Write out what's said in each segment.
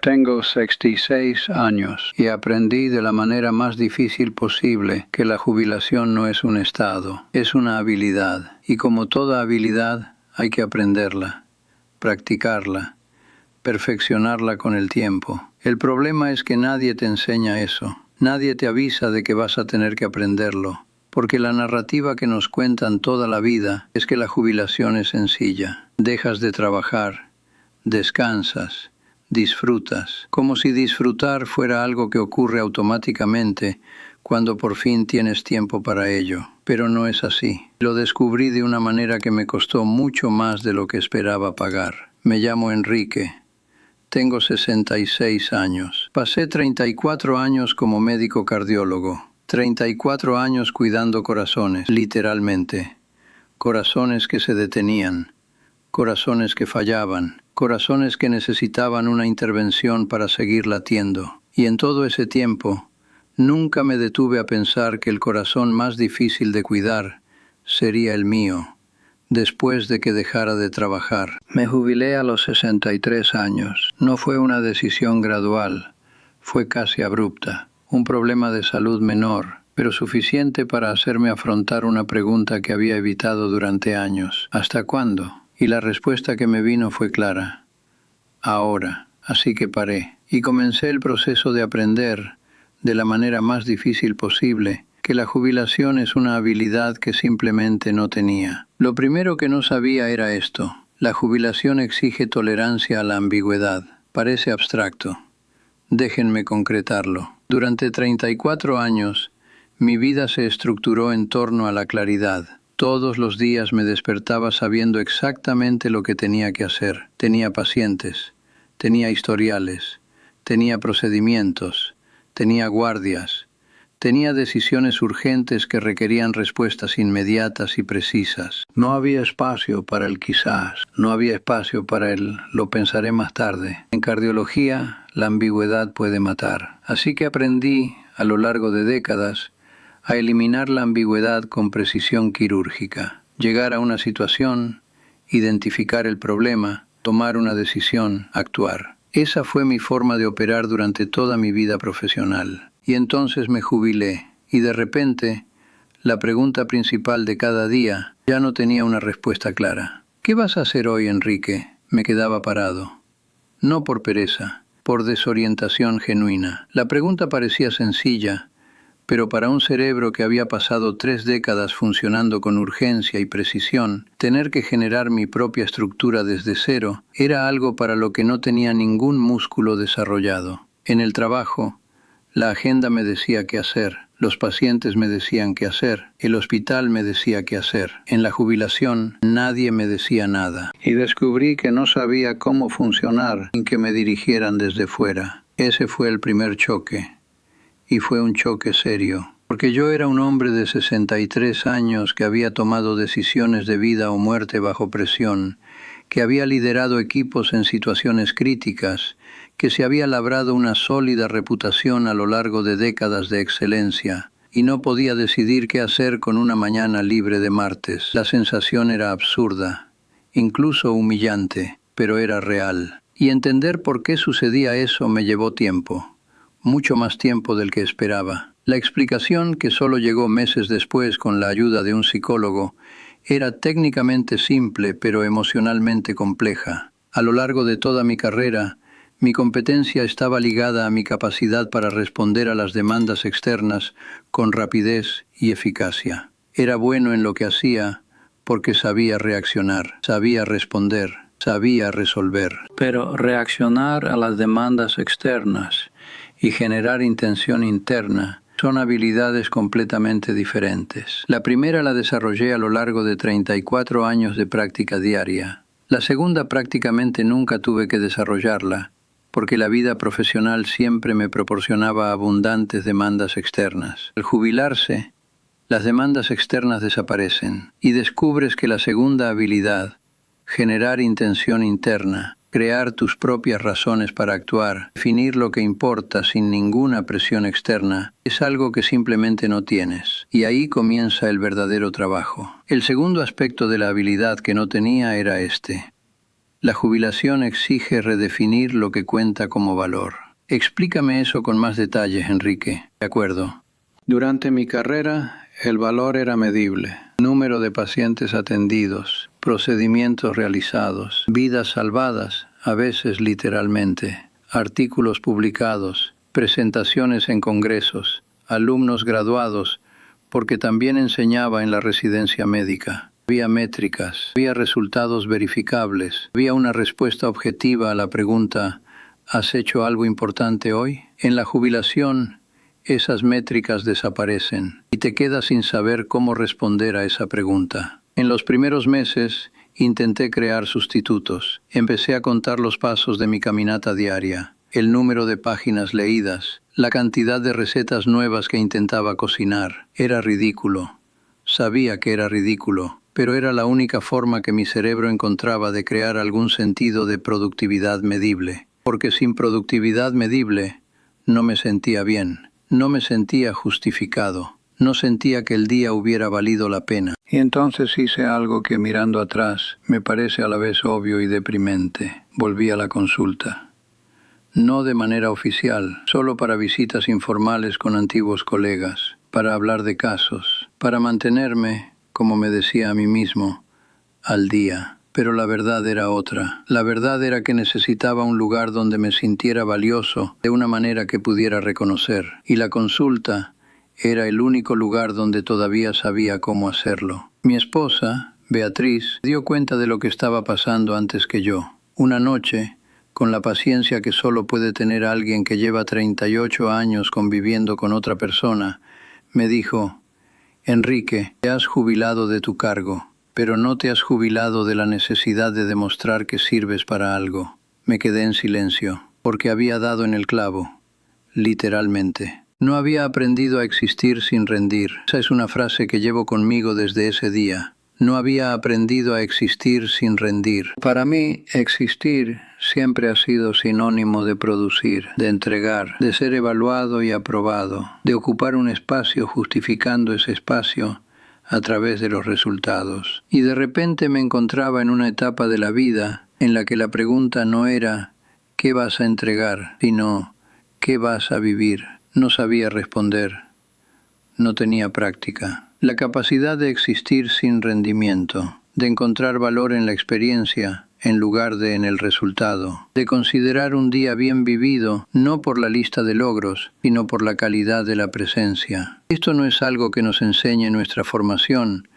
Tengo 66 años y aprendí de la manera más difícil posible que la jubilación no es un estado, es una habilidad. Y como toda habilidad, hay que aprenderla, practicarla, perfeccionarla con el tiempo. El problema es que nadie te enseña eso. Nadie te avisa de que vas a tener que aprenderlo, porque la narrativa que nos cuentan toda la vida es que la jubilación es sencilla. Dejas de trabajar, descansas, disfrutas, como si disfrutar fuera algo que ocurre automáticamente cuando por fin tienes tiempo para ello. Pero no es así. Lo descubrí de una manera que me costó mucho más de lo que esperaba pagar. Me llamo Enrique. Tengo 66 años. Pasé 34 años como médico cardiólogo. 34 años cuidando corazones, literalmente. Corazones que se detenían. Corazones que fallaban. Corazones que necesitaban una intervención para seguir latiendo. Y en todo ese tiempo, nunca me detuve a pensar que el corazón más difícil de cuidar sería el mío, después de que dejara de trabajar. Me jubilé a los 63 años. No fue una decisión gradual, fue casi abrupta. Un problema de salud menor, pero suficiente para hacerme afrontar una pregunta que había evitado durante años. ¿Hasta cuándo? Y la respuesta que me vino fue clara. Ahora. Así que paré. Y comencé el proceso de aprender, de la manera más difícil posible, que la jubilación es una habilidad que simplemente no tenía. Lo primero que no sabía era esto. La jubilación exige tolerancia a la ambigüedad. Parece abstracto. Déjenme concretarlo. Durante 34 años, mi vida se estructuró en torno a la claridad. Todos los días me despertaba sabiendo exactamente lo que tenía que hacer. Tenía pacientes, tenía historiales, tenía procedimientos, tenía guardias, tenía decisiones urgentes que requerían respuestas inmediatas y precisas. No había espacio para el quizás, no había espacio para el lo pensaré más tarde. En cardiología, la ambigüedad puede matar. Así que aprendí, a lo largo de décadas, a eliminar la ambigüedad con precisión quirúrgica. Llegar a una situación, identificar el problema, tomar una decisión, actuar. Esa fue mi forma de operar durante toda mi vida profesional. Y entonces me jubilé, y de repente, la pregunta principal de cada día ya no tenía una respuesta clara. ¿Qué vas a hacer hoy, Enrique? Me quedaba parado. No por pereza, por desorientación genuina. La pregunta parecía sencilla, pero para un cerebro que había pasado 3 décadas funcionando con urgencia y precisión, tener que generar mi propia estructura desde cero era algo para lo que no tenía ningún músculo desarrollado. En el trabajo, la agenda me decía qué hacer, los pacientes me decían qué hacer, el hospital me decía qué hacer. En la jubilación, nadie me decía nada. Y descubrí que no sabía cómo funcionar sin que me dirigieran desde fuera. Ese fue el primer choque. Y fue un choque serio, porque yo era un hombre de 63 años que había tomado decisiones de vida o muerte bajo presión, que había liderado equipos en situaciones críticas, que se había labrado una sólida reputación a lo largo de décadas de excelencia, y no podía decidir qué hacer con una mañana libre de martes. La sensación era absurda, incluso humillante, pero era real. Y entender por qué sucedía eso me llevó tiempo. Mucho más tiempo del que esperaba. La explicación, que solo llegó meses después con la ayuda de un psicólogo, era técnicamente simple pero emocionalmente compleja. A lo largo de toda mi carrera, mi competencia estaba ligada a mi capacidad para responder a las demandas externas con rapidez y eficacia. Era bueno en lo que hacía porque sabía reaccionar, sabía responder, sabía resolver. Pero reaccionar a las demandas externas y generar intención interna son habilidades completamente diferentes. La primera la desarrollé a lo largo de 34 años de práctica diaria. La segunda prácticamente nunca tuve que desarrollarla, porque la vida profesional siempre me proporcionaba abundantes demandas externas. Al jubilarse, las demandas externas desaparecen y descubres que la segunda habilidad, generar intención interna, crear tus propias razones para actuar, definir lo que importa sin ninguna presión externa, es algo que simplemente no tienes. Y ahí comienza el verdadero trabajo. El segundo aspecto de la habilidad que no tenía era este: La jubilación exige redefinir lo que cuenta como valor. Explícame eso con más detalles, Enrique. De acuerdo. Durante mi carrera, el valor era medible. Número de pacientes atendidos, procedimientos realizados, vidas salvadas, a veces literalmente, artículos publicados, presentaciones en congresos, alumnos graduados, porque también enseñaba en la residencia médica. Había métricas, había resultados verificables, había una respuesta objetiva a la pregunta ¿has hecho algo importante hoy? En la jubilación, esas métricas desaparecen y te quedas sin saber cómo responder a esa pregunta. En los primeros meses, intenté crear sustitutos. Empecé a contar los pasos de mi caminata diaria, el número de páginas leídas, la cantidad de recetas nuevas que intentaba cocinar. Era ridículo. Sabía que era ridículo, pero era la única forma que mi cerebro encontraba de crear algún sentido de productividad medible. Porque sin productividad medible, no me sentía bien, no me sentía justificado, no sentía que el día hubiera valido la pena. Y entonces hice algo que mirando atrás me parece a la vez obvio y deprimente. Volví a la consulta. No de manera oficial, solo para visitas informales con antiguos colegas, para hablar de casos, para mantenerme, como me decía a mí mismo, al día. Pero la verdad era otra. La verdad era que necesitaba un lugar donde me sintiera valioso de una manera que pudiera reconocer. Y la consulta era el único lugar donde todavía sabía cómo hacerlo. Mi esposa, Beatriz, dio cuenta de lo que estaba pasando antes que yo. Una noche, con la paciencia que solo puede tener alguien que lleva 38 años conviviendo con otra persona, me dijo: Enrique, te has jubilado de tu cargo, pero no te has jubilado de la necesidad de demostrar que sirves para algo. Me quedé en silencio, porque había dado en el clavo, literalmente. No había aprendido a existir sin rendir. Esa es una frase que llevo conmigo desde ese día. No había aprendido a existir sin rendir. Para mí, existir siempre ha sido sinónimo de producir, de entregar, de ser evaluado y aprobado, de ocupar un espacio justificando ese espacio a través de los resultados. Y de repente me encontraba en una etapa de la vida en la que la pregunta no era ¿qué vas a entregar?, sino ¿qué vas a vivir? No sabía responder. No tenía práctica. La capacidad de existir sin rendimiento, de encontrar valor en la experiencia en lugar de en el resultado, de considerar un día bien vivido no por la lista de logros, sino por la calidad de la presencia. Esto no es algo que nos enseñe nuestra formación,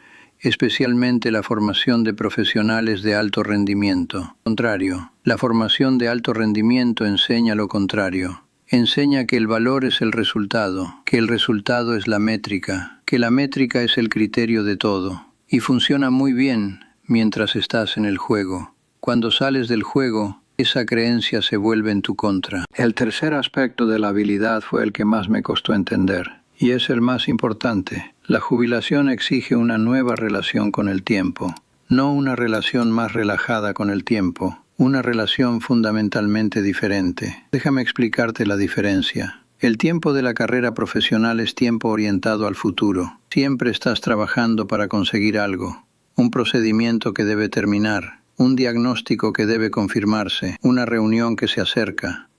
especialmente la formación de profesionales de alto rendimiento. Al contrario, la formación de alto rendimiento enseña lo contrario. Enseña que el valor es el resultado, que el resultado es la métrica, que la métrica es el criterio de todo, y funciona muy bien mientras estás en el juego. Cuando sales del juego, esa creencia se vuelve en tu contra. El tercer aspecto de la habilidad fue el que más me costó entender, y es el más importante. La jubilación exige una nueva relación con el tiempo, no una relación más relajada con el tiempo, una relación fundamentalmente diferente. Déjame explicarte la diferencia. El tiempo de la carrera profesional es tiempo orientado al futuro. Siempre estás trabajando para conseguir algo, un procedimiento que debe terminar, un diagnóstico que debe confirmarse, una reunión que se acerca,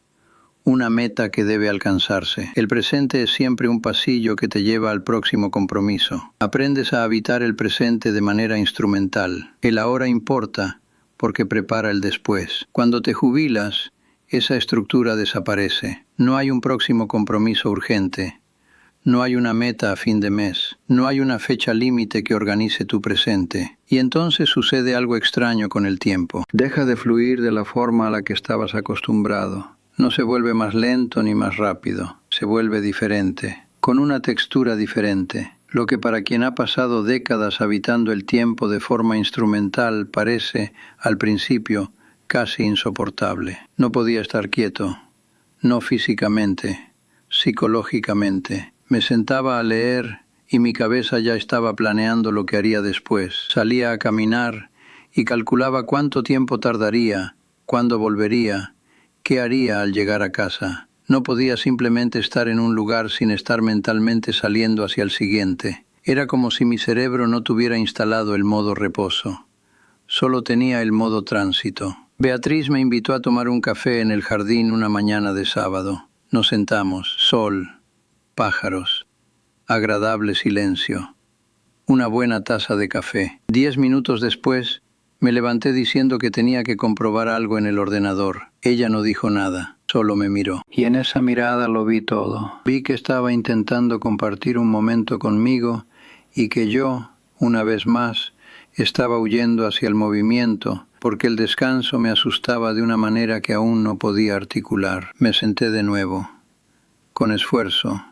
una meta que debe alcanzarse. El presente es siempre un pasillo que te lleva al próximo compromiso. Aprendes a habitar el presente de manera instrumental. El ahora importa porque prepara el después. Cuando te jubilas, esa estructura desaparece. No hay un próximo compromiso urgente. No hay una meta a fin de mes. No hay una fecha límite que organice tu presente. Y entonces sucede algo extraño con el tiempo. Deja de fluir de la forma a la que estabas acostumbrado. No se vuelve más lento ni más rápido. Se vuelve diferente, con una textura diferente. Lo que para quien ha pasado décadas habitando el tiempo de forma instrumental parece, al principio, casi insoportable. No podía estar quieto, no físicamente, psicológicamente. Me sentaba a leer y mi cabeza ya estaba planeando lo que haría después. Salía a caminar y calculaba cuánto tiempo tardaría, cuándo volvería, qué haría al llegar a casa. No podía simplemente estar en un lugar sin estar mentalmente saliendo hacia el siguiente. Era como si mi cerebro no tuviera instalado el modo reposo. Solo tenía el modo tránsito. Beatriz me invitó a tomar un café en el jardín una mañana de sábado. Nos sentamos, sol, pájaros, agradable silencio, una buena taza de café. 10 minutos después, me levanté diciendo que tenía que comprobar algo en el ordenador. Ella no dijo nada, solo me miró. Y en esa mirada lo vi todo. Vi que estaba intentando compartir un momento conmigo y que yo, una vez más, estaba huyendo hacia el movimiento, porque el descanso me asustaba de una manera que aún no podía articular. Me senté de nuevo, con esfuerzo,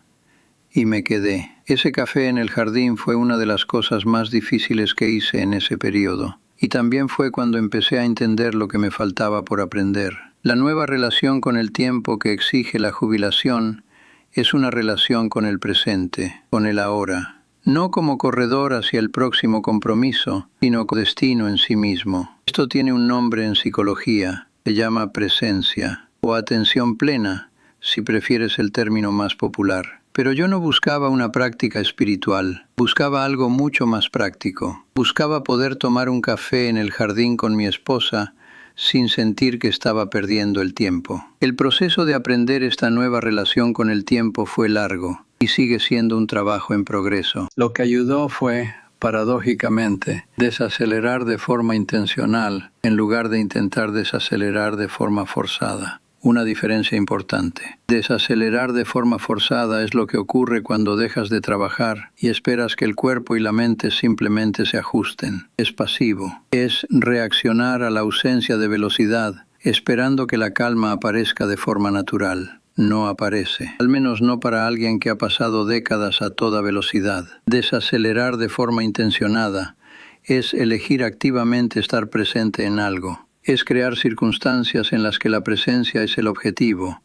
y me quedé. Ese café en el jardín fue una de las cosas más difíciles que hice en ese periodo. Y también fue cuando empecé a entender lo que me faltaba por aprender. La nueva relación con el tiempo que exige la jubilación es una relación con el presente, con el ahora. No como corredor hacia el próximo compromiso, sino como destino en sí mismo. Esto tiene un nombre en psicología, se llama presencia, o atención plena, si prefieres el término más popular. Pero yo no buscaba una práctica espiritual, buscaba algo mucho más práctico. Buscaba poder tomar un café en el jardín con mi esposa sin sentir que estaba perdiendo el tiempo. El proceso de aprender esta nueva relación con el tiempo fue largo y sigue siendo un trabajo en progreso. Lo que ayudó fue, paradójicamente, desacelerar de forma intencional en lugar de intentar desacelerar de forma forzada. Una diferencia importante. Desacelerar de forma forzada es lo que ocurre cuando dejas de trabajar y esperas que el cuerpo y la mente simplemente se ajusten. Es pasivo. Es reaccionar a la ausencia de velocidad, esperando que la calma aparezca de forma natural. No aparece. Al menos no para alguien que ha pasado décadas a toda velocidad. Desacelerar de forma intencionada es elegir activamente estar presente en algo. Es crear circunstancias en las que la presencia es el objetivo,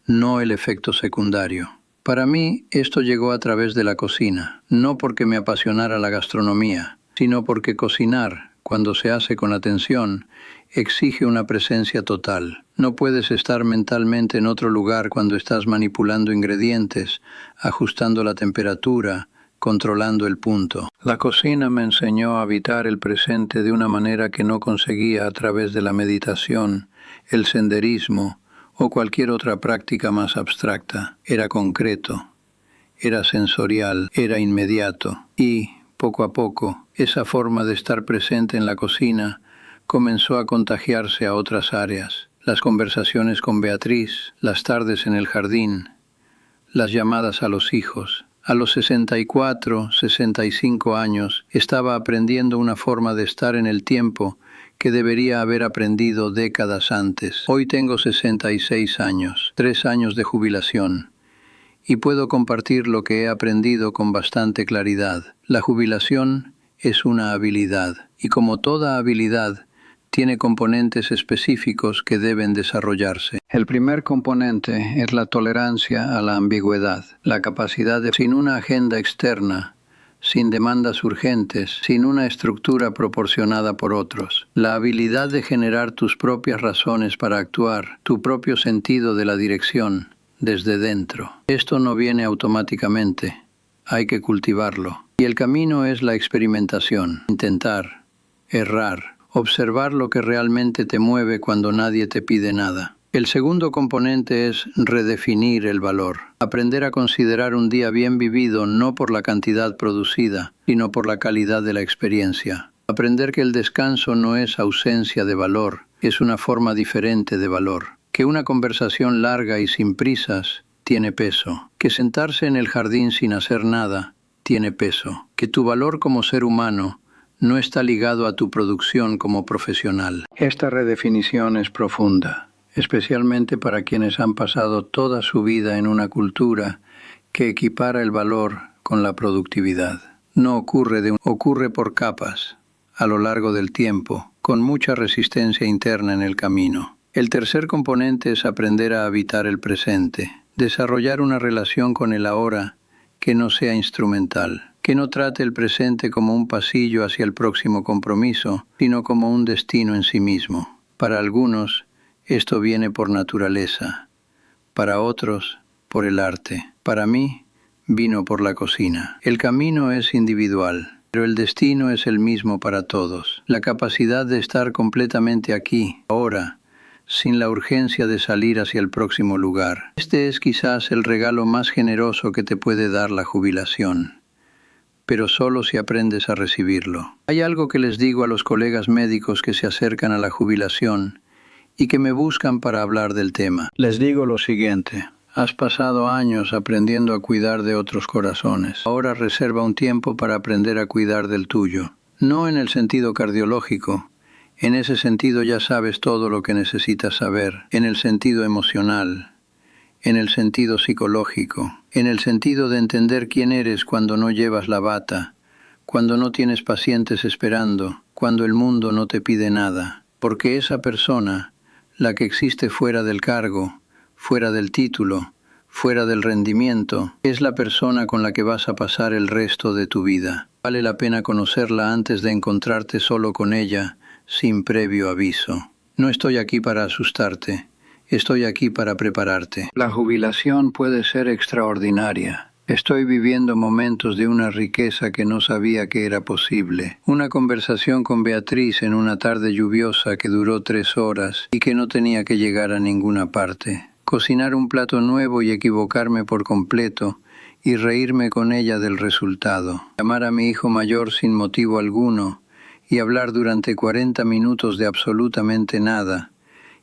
no el efecto secundario. Para mí, esto llegó a través de la cocina, no porque me apasionara la gastronomía, sino porque cocinar, cuando se hace con atención, exige una presencia total. No puedes estar mentalmente en otro lugar cuando estás manipulando ingredientes, ajustando la temperatura, controlando el punto. La cocina me enseñó a habitar el presente de una manera que no conseguía a través de la meditación, el senderismo o cualquier otra práctica más abstracta. Era concreto, era sensorial, era inmediato. Y, poco a poco, esa forma de estar presente en la cocina comenzó a contagiarse a otras áreas. Las conversaciones con Beatriz, las tardes en el jardín, las llamadas a los hijos. A los 64, 65 años, estaba aprendiendo una forma de estar en el tiempo que debería haber aprendido décadas antes. Hoy tengo 66 años, 3 años de jubilación, y puedo compartir lo que he aprendido con bastante claridad. La jubilación es una habilidad, y como toda habilidad, tiene componentes específicos que deben desarrollarse. El primer componente es la tolerancia a la ambigüedad, la capacidad de, sin una agenda externa, sin demandas urgentes, sin una estructura proporcionada por otros, la habilidad de generar tus propias razones para actuar, tu propio sentido de la dirección, desde dentro. Esto no viene automáticamente, hay que cultivarlo. Y el camino es la experimentación, intentar, errar, observar lo que realmente te mueve cuando nadie te pide nada. El segundo componente es redefinir el valor. Aprender a considerar un día bien vivido no por la cantidad producida, sino por la calidad de la experiencia. Aprender que el descanso no es ausencia de valor, es una forma diferente de valor. Que una conversación larga y sin prisas tiene peso. Que sentarse en el jardín sin hacer nada tiene peso. Que tu valor como ser humano no está ligado a tu producción como profesional. Esta redefinición es profunda, especialmente para quienes han pasado toda su vida en una cultura que equipara el valor con la productividad. No ocurre por capas, a lo largo del tiempo, con mucha resistencia interna en el camino. El tercer componente es aprender a habitar el presente, desarrollar una relación con el ahora que no sea instrumental. Que no trate el presente como un pasillo hacia el próximo compromiso, sino como un destino en sí mismo. Para algunos, esto viene por naturaleza. Para otros, por el arte. Para mí, vino por la cocina. El camino es individual. pero el destino es el mismo para todos. La capacidad de estar completamente aquí, ahora, sin la urgencia de salir hacia el próximo lugar. Este es quizás el regalo más generoso que te puede dar la jubilación, pero solo si aprendes a recibirlo. Hay algo que les digo a los colegas médicos que se acercan a la jubilación y que me buscan para hablar del tema. Les digo lo siguiente: has pasado años aprendiendo a cuidar de otros corazones. Ahora reserva un tiempo para aprender a cuidar del tuyo. No en el sentido cardiológico. En ese sentido ya sabes todo lo que necesitas saber. En el sentido emocional. En el sentido psicológico, en el sentido de entender quién eres cuando no llevas la bata, cuando no tienes pacientes esperando, cuando el mundo no te pide nada. Porque esa persona, la que existe fuera del cargo, fuera del título, fuera del rendimiento, es la persona con la que vas a pasar el resto de tu vida. Vale la pena conocerla antes de encontrarte solo con ella, sin previo aviso. No estoy aquí para asustarte. Estoy aquí para prepararte. La jubilación puede ser extraordinaria. Estoy viviendo momentos de una riqueza que no sabía que era posible. Una conversación con Beatriz en una tarde lluviosa que duró 3 horas y que no tenía que llegar a ninguna parte. Cocinar un plato nuevo y equivocarme por completo y reírme con ella del resultado. Llamar a mi hijo mayor sin motivo alguno y hablar durante 40 minutos de absolutamente nada.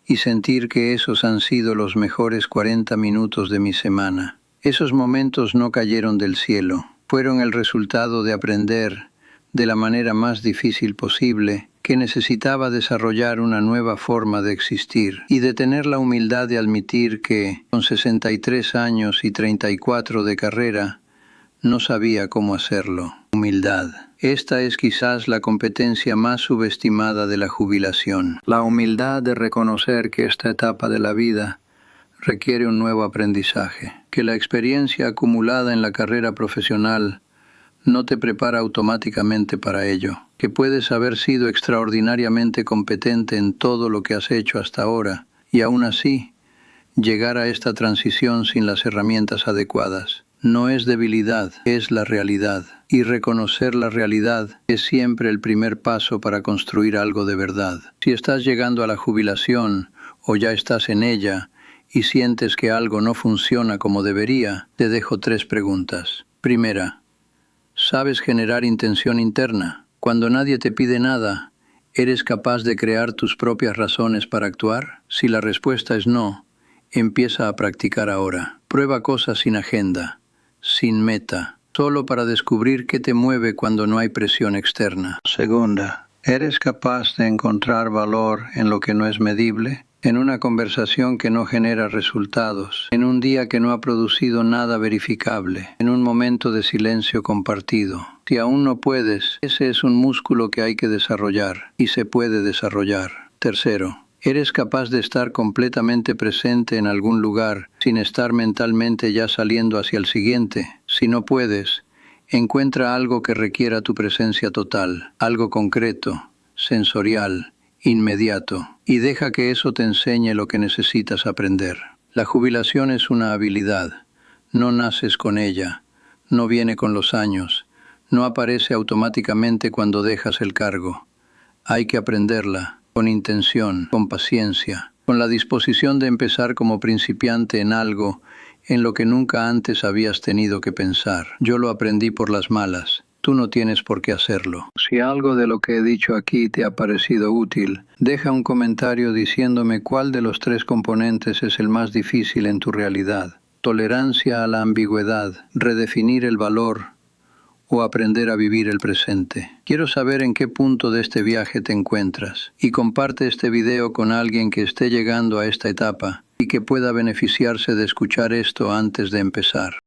Y sentir que esos han sido los mejores 40 minutos de mi semana. Esos momentos no cayeron del cielo, fueron el resultado de aprender, de la manera más difícil posible, que necesitaba desarrollar una nueva forma de existir, y de tener la humildad de admitir que, con 63 años y 34 de carrera, no sabía cómo hacerlo. Humildad. Esta es quizás la competencia más subestimada de la jubilación. La humildad de reconocer que esta etapa de la vida requiere un nuevo aprendizaje, que la experiencia acumulada en la carrera profesional no te prepara automáticamente para ello, que puedes haber sido extraordinariamente competente en todo lo que has hecho hasta ahora, y aún así, llegar a esta transición sin las herramientas adecuadas. No es debilidad, es la realidad. Y reconocer la realidad es siempre el primer paso para construir algo de verdad. Si estás llegando a la jubilación o ya estás en ella y sientes que algo no funciona como debería, te dejo 3 preguntas. Primera, ¿sabes generar intención interna? Cuando nadie te pide nada, ¿eres capaz de crear tus propias razones para actuar? Si la respuesta es no, empieza a practicar ahora. Prueba cosas sin agenda, sin meta, solo para descubrir qué te mueve cuando no hay presión externa. Segunda, ¿eres capaz de encontrar valor en lo que no es medible? En una conversación que no genera resultados, en un día que no ha producido nada verificable, en un momento de silencio compartido. Si aún no puedes, ese es un músculo que hay que desarrollar, y se puede desarrollar. Tercero, ¿eres capaz de estar completamente presente en algún lugar sin estar mentalmente ya saliendo hacia el siguiente? Si no puedes, encuentra algo que requiera tu presencia total, algo concreto, sensorial, inmediato, y deja que eso te enseñe lo que necesitas aprender. La jubilación es una habilidad, no naces con ella, no viene con los años, no aparece automáticamente cuando dejas el cargo. Hay que aprenderla, con intención, con paciencia, con la disposición de empezar como principiante en algo en lo que nunca antes habías tenido que pensar. Yo lo aprendí por las malas. Tú no tienes por qué hacerlo. Si algo de lo que he dicho aquí te ha parecido útil, deja un comentario diciéndome cuál de los 3 componentes es el más difícil en tu realidad. Tolerancia a la ambigüedad, redefinir el valor o aprender a vivir el presente. Quiero saber en qué punto de este viaje te encuentras y comparte este video con alguien que esté llegando a esta etapa y que pueda beneficiarse de escuchar esto antes de empezar.